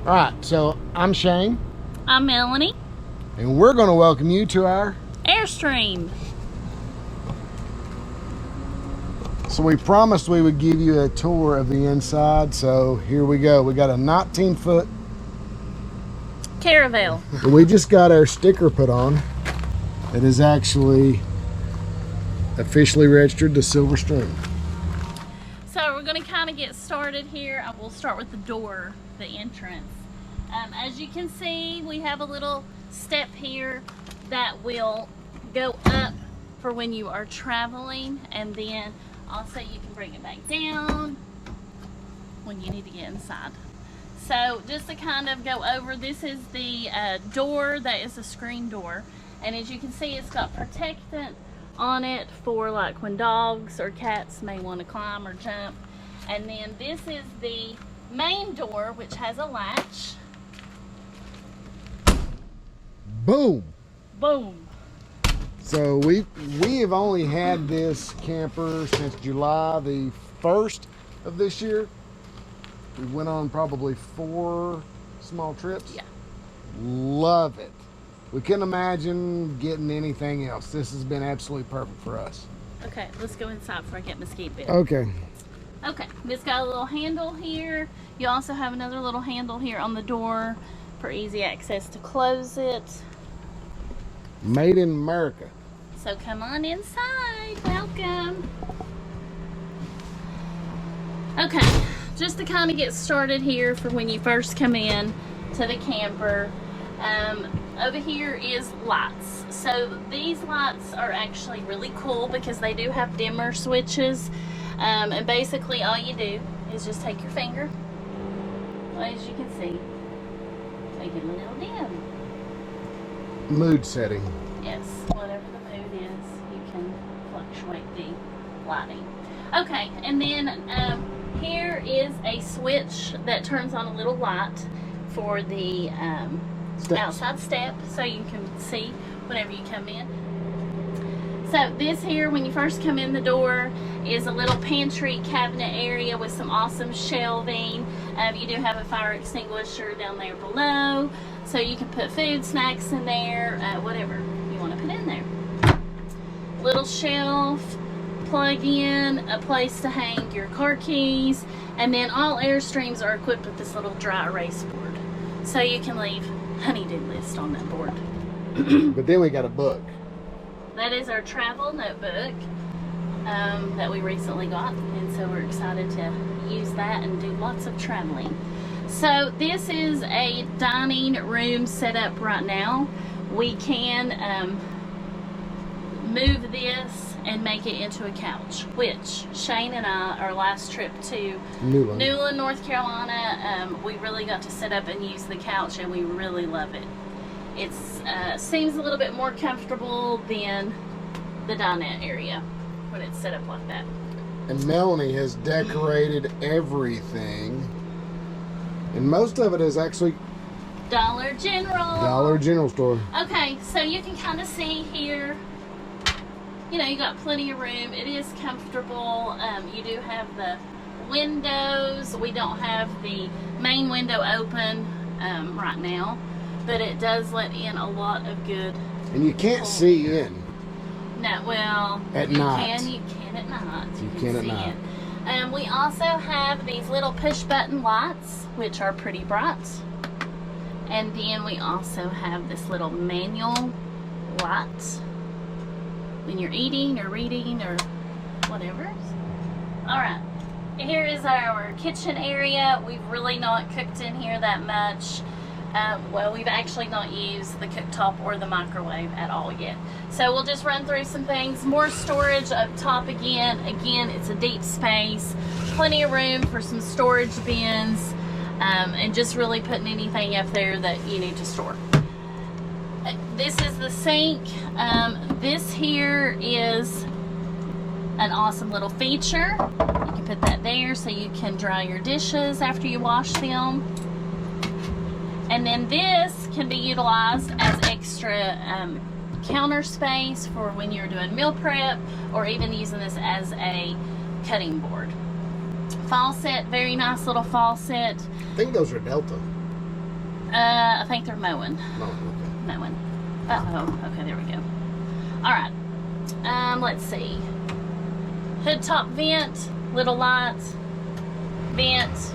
All right, so I'm Shane. I'm Melanie. And we're going to welcome you to our Airstream. So we promised we would give you a tour of the inside, so here we go. We got a 19-foot Caravel. We just got our sticker put on. It is actually officially registered to Silverstream. So we're going to kind of get started here. I will start with the door, the entrance. As you can see, we have a little step here that will go up for when you are traveling, and then also you can bring it back down when you need to get inside. So just to kind of go over, this is the door that is a screen door, and as you can see, it's got protectant on it for like when dogs or cats may want to climb or jump. And then this is the main door, which has a latch. Boom! Boom! So we have only had this camper since July the 1st of this year. We went on probably 4 small trips. Yeah. Love it. We couldn't imagine getting anything else. This has been absolutely perfect for us. Okay, let's go inside before I get my skeet bit. Okay. Okay, it's got a little handle here. You also have another little handle here on the door for easy access to close it. Made in America. So come on inside. Welcome. Okay, just to kind of get started here for when you first come in to the camper. Over here is lights. So these lights are actually really cool because they do have dimmer switches. And basically all you do is just take your finger, as you can see, make it a little dim. Mood setting. Yes, whatever the mood is, you can fluctuate the lighting. Okay, and then here is a switch that turns on a little light for the outside step, so you can see whenever you come in. So this here, when you first come in the door, is a little pantry cabinet area with some awesome shelving. You do have a fire extinguisher down there below, so you can put food, snacks in there, whatever you want to put in there. Little shelf, plug in, a place to hang your car keys, and then all Airstreams are equipped with this little dry erase board, so you can leave honey-do list on that board. But then we got a book. That is our travel notebook that we recently got, and so we're excited to use that and do lots of traveling. So this is a dining room setup right now. We can move this and make it into a couch, which Shane and I, our last trip to Newland, North Carolina, we really got to sit up and use the couch, and we really love it. It seems a little bit more comfortable than the dinette area when it's set up like that. And Melanie has decorated everything, and most of it is actually Dollar General. Dollar General store. Okay, so you can kind of see here, you know, you got plenty of room. It is comfortable. You do have the windows. We don't have the main window open right now, but it does let in a lot of good. And you can't see in. No, well, at night. You can at night. You can at night. We also have these little push button lights, which are pretty bright. And then we also have this little manual light when you're eating or reading or whatever. Alright, here is our kitchen area. We've really not cooked in here that much. Well, we've actually not used the cooktop or the microwave at all yet. So we'll just run through some things. More storage up top again. Again, it's a deep space. Plenty of room for some storage bins. And just really putting anything up there that you need to store. This is the sink. This here is an awesome little feature. You can put that there so you can dry your dishes after you wash them. And then this can be utilized as extra counter space for when you're doing meal prep, or even using this as a cutting board. Faucet, very nice little faucet. I think those are Delta. I think they're mowing. Oh, okay. Mowing. Uh-oh. Okay, there we go. All right. Let's see. Hood top vent, little lights, vent,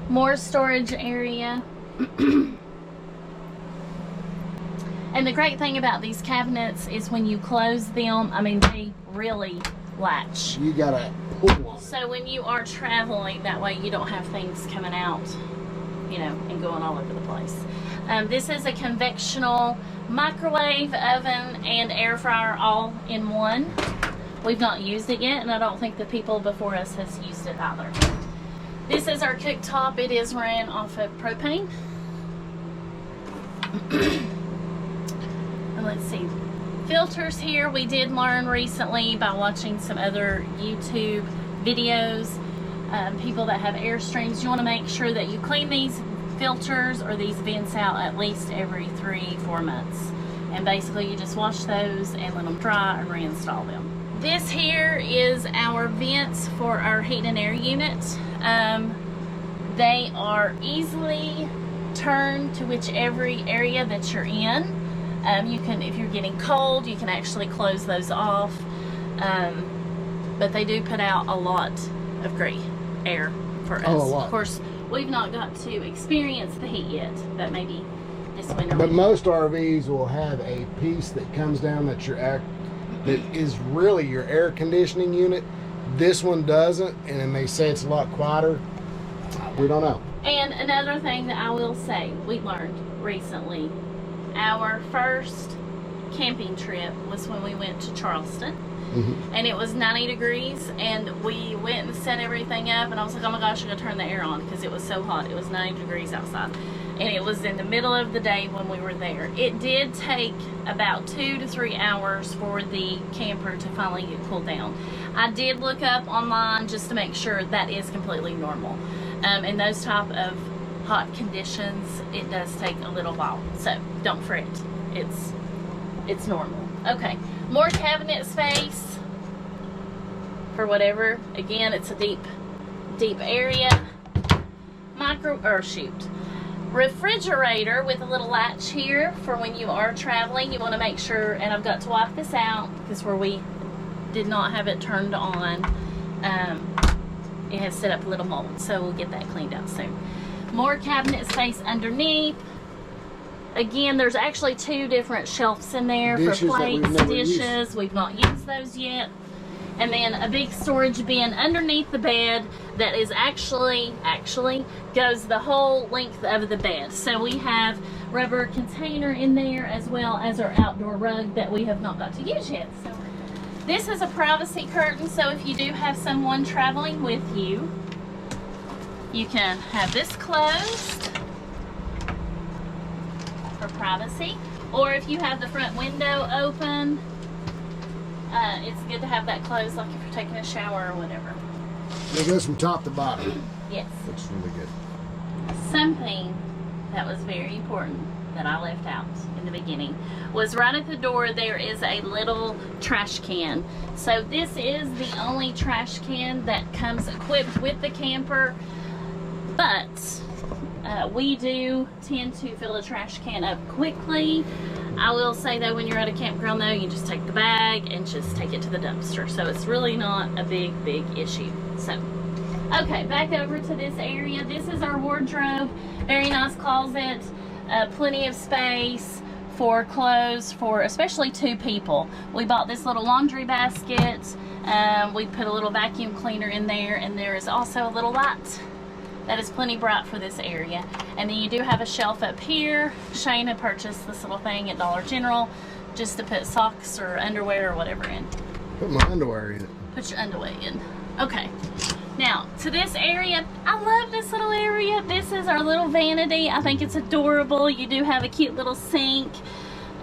more storage area. And the great thing about these cabinets is when you close them, I mean, they really latch. You gotta pull them. So when you are traveling, that way you don't have things coming out, you know, and going all over the place. This is a convectional microwave, oven, and air fryer all in one. We've not used it yet, and I don't think the people before us has used it either. This is our cooktop. It is ran off of propane. And let's see. Filters here, we did learn recently by watching some other YouTube videos. People that have Airstreams, you want to make sure that you clean these filters or these vents out at least every 3-4 months. And basically you just wash those and let them dry and reinstall them. This here is our vents for our heat and air unit. They are easily turned to whichever area that you're in. You can, if you're getting cold, you can actually close those off. But they do put out a lot of great air for us. Oh, a lot. Of course, we've not got to experience the heat yet, but maybe this winter. But most RVs will have a piece that comes down that that is really your air conditioning unit. This one doesn't, and then they say it's a lot quieter. We don't know. And another thing that I will say, we learned recently, our first camping trip was when we went to Charleston. Mm-hmm. And it was 90 degrees, and we went and set everything up, and I was like, oh my gosh, I'm gonna turn the air on because it was so hot. It was 90 degrees outside, and it was in the middle of the day when we were there. It did take about 2 to 3 hours for the camper to finally get cooled down. I did look up online just to make sure that is completely normal. In those type of hot conditions, it does take a little while, so don't fret. It's normal. Okay, more cabinet space for whatever. Again, it's a deep area. Refrigerator with a little latch here for when you are traveling. You want to make sure, and I've got to wipe this out because where we did not have it turned on, it has set up a little mold, so we'll get that cleaned out soon. More cabinet space underneath. Again, there's actually 2 different shelves in there for plates, dishes. We've not used those yet. And then a big storage bin underneath the bed that is actually goes the whole length of the bed. So we have rubber container in there as well as our outdoor rug that we have not got to use yet. So this is a privacy curtain, so if you do have someone traveling with you, you can have this closed for privacy, or if you have the front window open, it's good to have that closed, like if you're taking a shower or whatever. It goes from top to bottom. Yes. That's really good. Something that was very important that I left out in the beginning was right at the door there is a little trash can. So this is the only trash can that comes equipped with the camper, but we do tend to fill a trash can up quickly. I will say though, when you're at a campground though, you just take the bag and just take it to the dumpster. So it's really not a big issue. So, okay, back over to this area. This is our wardrobe. Very nice closet. Plenty of space for clothes for especially 2 people. We bought this little laundry basket. We put a little vacuum cleaner in there, and there is also a little light that is plenty bright for this area. And then you do have a shelf up here. Shane had purchased this little thing at Dollar General just to put socks or underwear or whatever in. Put my underwear in it. Put your underwear in. Okay. Now, to this area, I love this little area. This is our little vanity. I think it's adorable. You do have a cute little sink.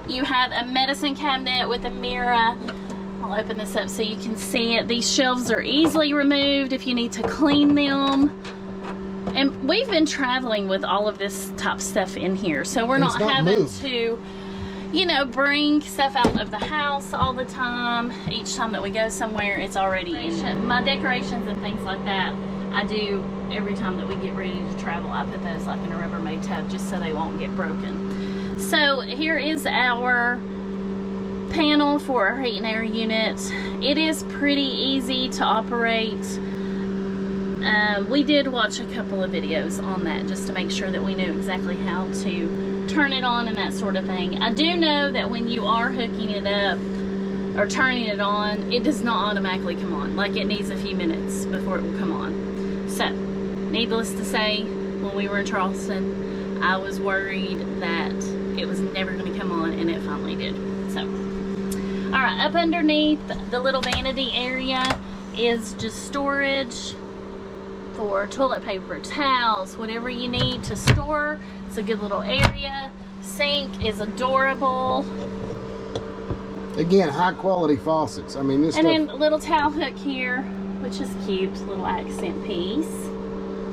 You have a medicine cabinet with a mirror. I'll open this up so you can see it. These shelves are easily removed if you need to clean them. And we've been traveling with all of this type stuff in here, so we're not having to, you know, bring stuff out of the house all the time. Each time that we go somewhere, it's already in. My decorations and things like that, I do every time that we get ready to travel. I put those like in a Rubbermaid tub just so they won't get broken. So here is our panel for our heat and air unit. It is pretty easy to operate. We did watch a couple of videos on that just to make sure that we knew exactly how to turn it on and that sort of thing. I do know that when you are hooking it up or turning it on, it does not automatically come on. Like, it needs a few minutes before it will come on. So, needless to say, when we were in Charleston, I was worried that it was never going to come on, and it finally did. So, alright, up underneath the little vanity area is just storage for toilet paper, towels, whatever you need to store. It's a good little area. Sink is adorable. Again, high quality faucets. I mean, this And stuff, then a little towel hook here, which is cute, little accent piece.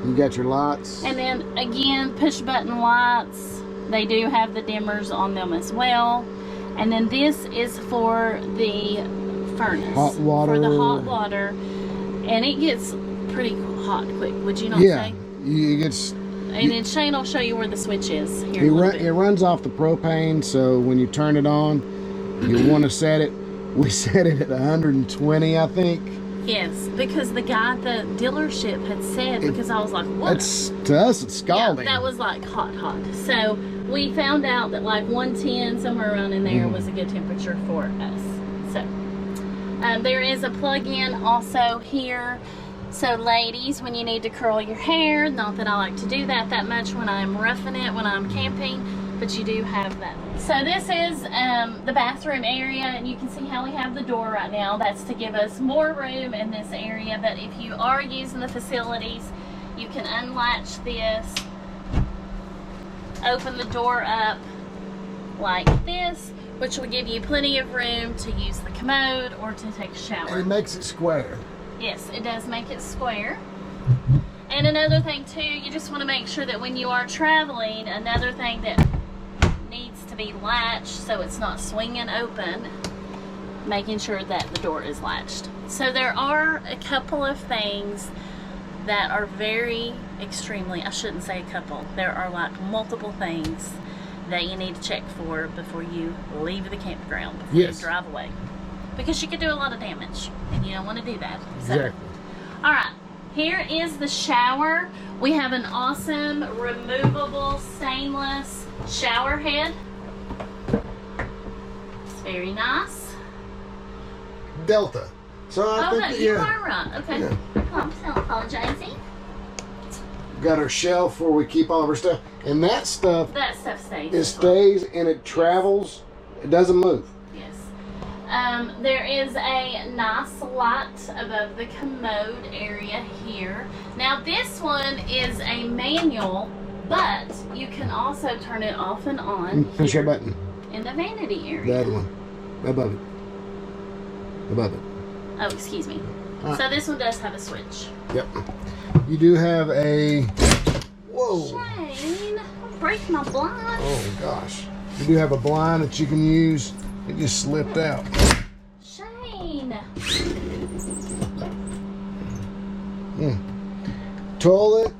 you got your lights. And then again, push button lights. They do have the dimmers on them as well. And then this is for the furnace. Hot water. For the hot water. And it gets pretty hot quick, would you not Yeah, say? you get. And then Shane will show you where the switch is here in a It, little bit. it runs off the propane, so when you turn it on, you want to set it. We set it at 120, I think. Yes, because the guy at the dealership had said, because I was like, what? That's, to us, it's scalding. Yeah, that was like hot. So we found out that like 110, somewhere around in there, was a good temperature for us. So there is a plug-in also here. So ladies, when you need to curl your hair, not that I like to do that much when I'm roughing it, when I'm camping, but you do have that. So this is the bathroom area, and you can see how we have the door right now. That's to give us more room in this area, but if you are using the facilities, you can unlatch this, open the door up like this, which will give you plenty of room to use the commode or to take a shower. And it makes it square. Yes, it does make it square. And another thing too, you just want to make sure that when you are traveling, another thing that needs to be latched so it's not swinging open, making sure that the door is latched. So there are a couple of things that are very extremely, I shouldn't say a couple, there are like multiple things that you need to check for before you leave the campground, before you drive away. Because you could do a lot of damage, and you don't want to do that. So, Exactly. alright, here is the shower. We have an awesome removable stainless shower head. It's very nice. Delta. So I Oh think no, that, you are right. Okay. Yeah. I'm so apologizing. Got our shelf where we keep all of our stuff, and that stuff, That stuff stays. it stays and it travels. It doesn't move. Yes. There is a nice light above the commode area here. Now this one is a manual, but you can also turn it off and on Push here that button. in the vanity The area. other one. Above it. Above it. Oh, excuse me. Alright. So this one does have a switch. Yep. You do have a. Whoa. Shane, don't break my blind. Oh gosh. You do have a blind that you can use. It just slipped out. Shane. Toilet.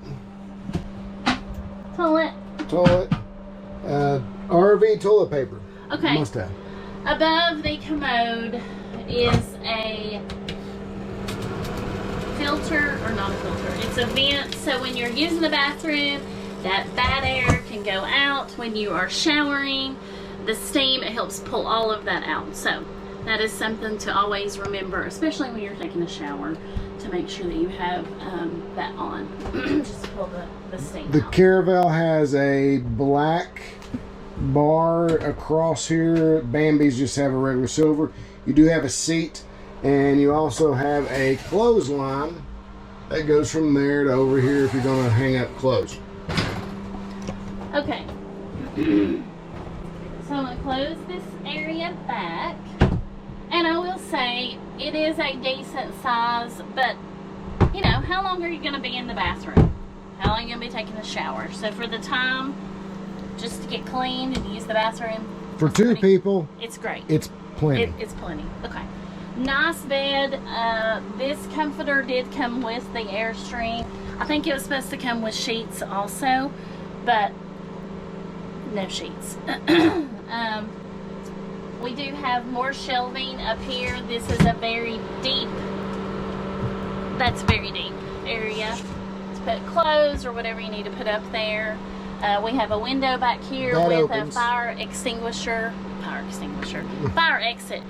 Toilet. RV toilet paper. Okay. Must have. Above the commode is a filter, or not a filter, it's a vent, so when you're using the bathroom, that bad air can go out. When you are showering, the steam, it helps pull all of that out. So that is something to always remember, especially when you're taking a shower, to make sure that you have that on. Just to pull the steam The out. Caravel has a black bar across here. Bambi's just have a regular silver. You do have a seat, and you also have a clothesline that goes from there to over here if you're going to hang up clothes. Okay. So I'm going to close this area back. And I will say, it is a decent size, but, you know, how long are you going to be in the bathroom? How long are you going to be taking a shower? So for the time, just to get cleaned and use the bathroom. For two people, It's great. it's plenty. It's plenty. Okay. Nice bed. This comforter did come with the Airstream. I think it was supposed to come with sheets also, but no sheets. We do have more shelving up here. This is a very deep, that's very deep area to put clothes or whatever you need to put up there. We have a window back here that with opens. a fire exit.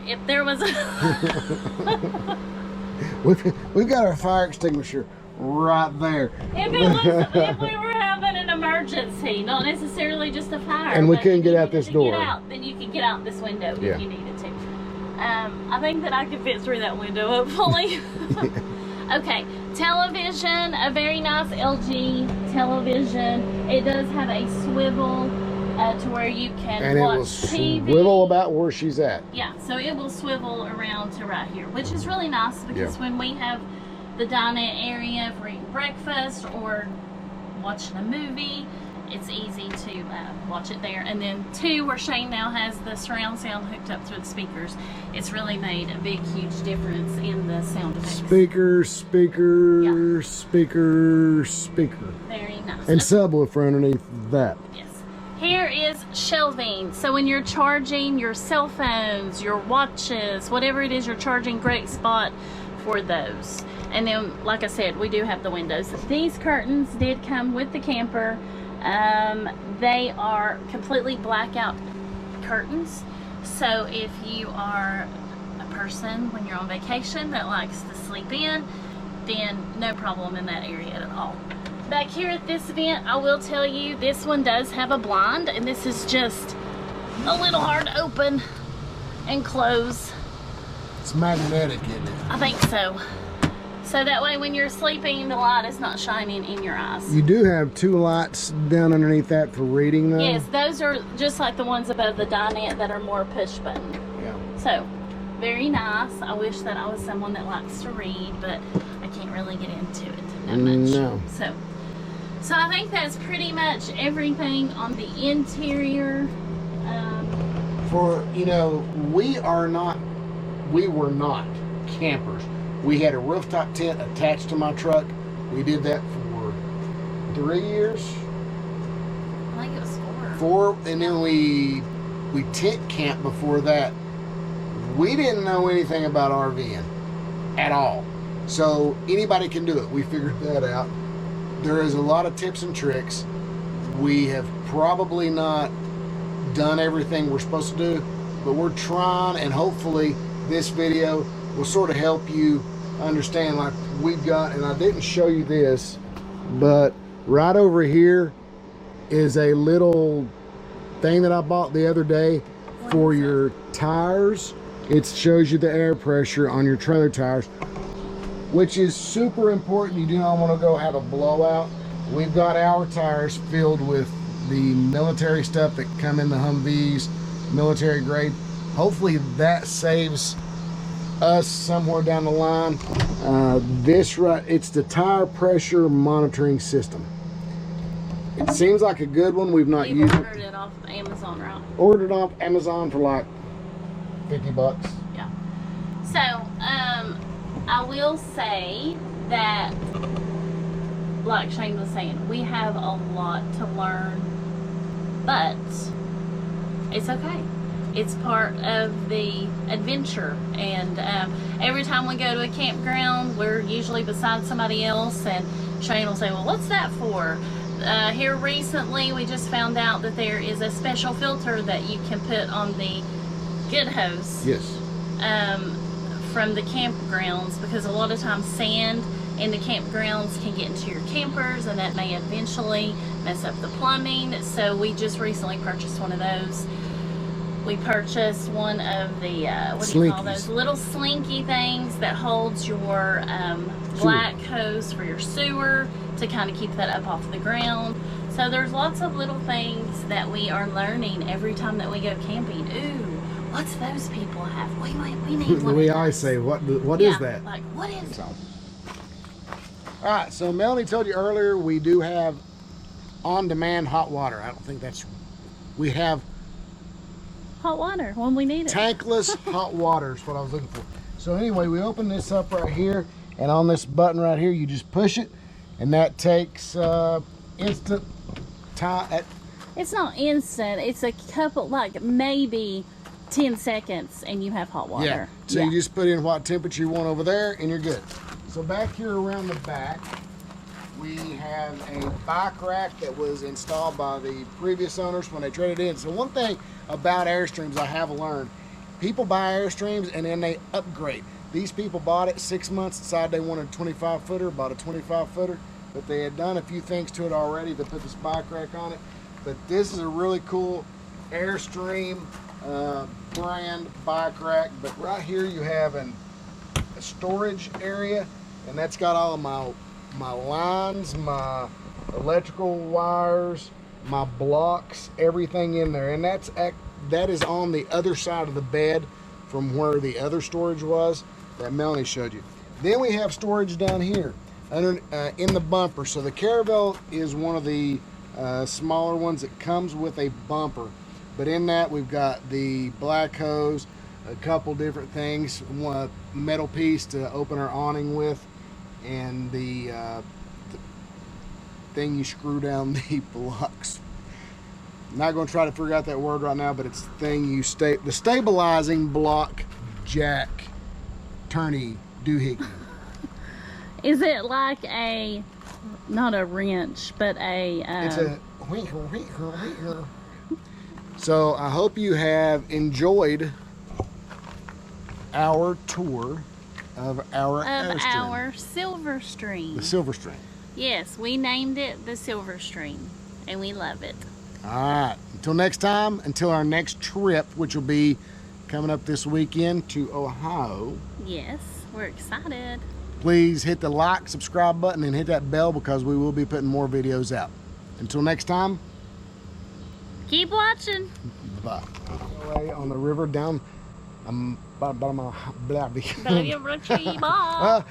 If there was a We've got our fire extinguisher right there. if we were having an emergency, not necessarily just a fire, And we but couldn't if get you out this needed to door. get out, then you could get out this window Yeah. if you needed to. I think that I could fit through that window, hopefully. Okay, television, a very nice LG television. It does have a swivel to where you can And it watch will TV. swivel about where she's at. Yeah, so it will swivel around to right here, which is really nice because Yeah. when we have the dinette area for eating breakfast or watching a movie, it's easy to watch it there. And then two, where Shane now has the surround sound hooked up through the speakers, it's really made a big, huge difference in the sound effects. Speaker, speaker, Yeah. speaker, speaker. Very nice. And subwoofer underneath that. Yes. Here is shelving. So when you're charging your cell phones, your watches, whatever it is you're charging, great spot for those. And then, like I said, we do have the windows. These curtains did come with the camper. They are completely blackout curtains. So if you are a person when you're on vacation that likes to sleep in, then no problem in that area at all. Back here at this event, I will tell you, this one does have a blind, and this is just a little hard to open and close. It's magnetic, isn't it? I think so. So that way when you're sleeping, the light is not shining in your eyes. You do have two lights down underneath that for reading, though. Yes, those are just like the ones above the dinette that are more push button. Yeah. So, very nice. I wish that I was someone that likes to read, but I can't really get into it that much. No. So I think that's pretty much everything on the interior. For, you know, we were not campers. We had a rooftop tent attached to my truck. We did that for 3 years. I think it was 4. 4, and then we tent camped before that. We didn't know anything about RVing at all. So anybody can do it. We figured that out. There is a lot of tips and tricks. We have probably not done everything we're supposed to do, but we're trying, and hopefully this video will sort of help you understand, like we've got, and I didn't show you this, but right over here is a little thing that I bought the other day for your tires. It shows you the air pressure on your trailer tires, which is super important. You do not want to go have a blowout. We've got our tires filled with the military stuff that come in the Humvees, military grade. Hopefully that saves us somewhere down the line. It's the tire pressure monitoring system. It seems like a good one. We've not You used ordered it. it off Amazon, right? Ordered off Amazon for like $50. Yeah. So, I will say that, like Shane was saying, we have a lot to learn, but it's okay. It's part of the adventure, and every time we go to a campground, we're usually beside somebody else, and Shane will say, well, what's that for? Here recently, we just found out that there is a special filter that you can put on the good hose. Yes. From the campgrounds, because a lot of times sand in the campgrounds can get into your campers, and that may eventually mess up the plumbing. So we just recently purchased one of those. We purchased one of the what do you call those little slinky things that holds your black hose for your sewer to kind of keep that up off the ground. So there's lots of little things that we are learning every time that we go camping. Ooh, what's those people have? We need one. We of always those. say, what is that? Like, what is it? All right, so Melanie told you earlier we do have on-demand hot water. I don't think that's, we have Hot water when we need it. tankless hot water is what I was looking for. So anyway, we open this up right here, and on this button right here, you just push it, and that takes instant time. It's not instant. It's a couple, like maybe 10 seconds, and you have hot water. Yeah. So you just put in what temperature you want over there, and you're good. So back here around the back, we have a bike rack that was installed by the previous owners when they traded in. So one thing about Airstreams I have learned, people buy Airstreams and then they upgrade. These people bought it 6 months, decided they wanted a 25 footer, bought a 25 footer, but they had done a few things to it already to put this bike rack on it. But this is a really cool Airstream brand bike rack. But right here you have a storage area, and that's got all of my lines, my electrical wires, my blocks, everything in there. And that is on the other side of the bed from where the other storage was that Melanie showed you. Then we have storage down here under in the bumper. So the Caravel is one of the smaller ones that comes with a bumper, but in that we've got the black hose, a couple different things, one metal piece to open our awning with, and the thing you screw down the blocks. I'm not going to try to figure out that word right now, but it's the thing the stabilizing block jack turny doohickey. Is it like not a wrench, but it's a So I hope you have enjoyed our tour of our Silver Stream. The Silver Stream. Yes, we named it the Silver Stream, and we love it. All right. Until next time, until our next trip, which will be coming up this weekend to Ohio. Yes, we're excited. Please hit the like, subscribe button, and hit that bell because we will be putting more videos out. Until next time. Keep watching. Bye. On the river down. Bottom of Blabby. Bye.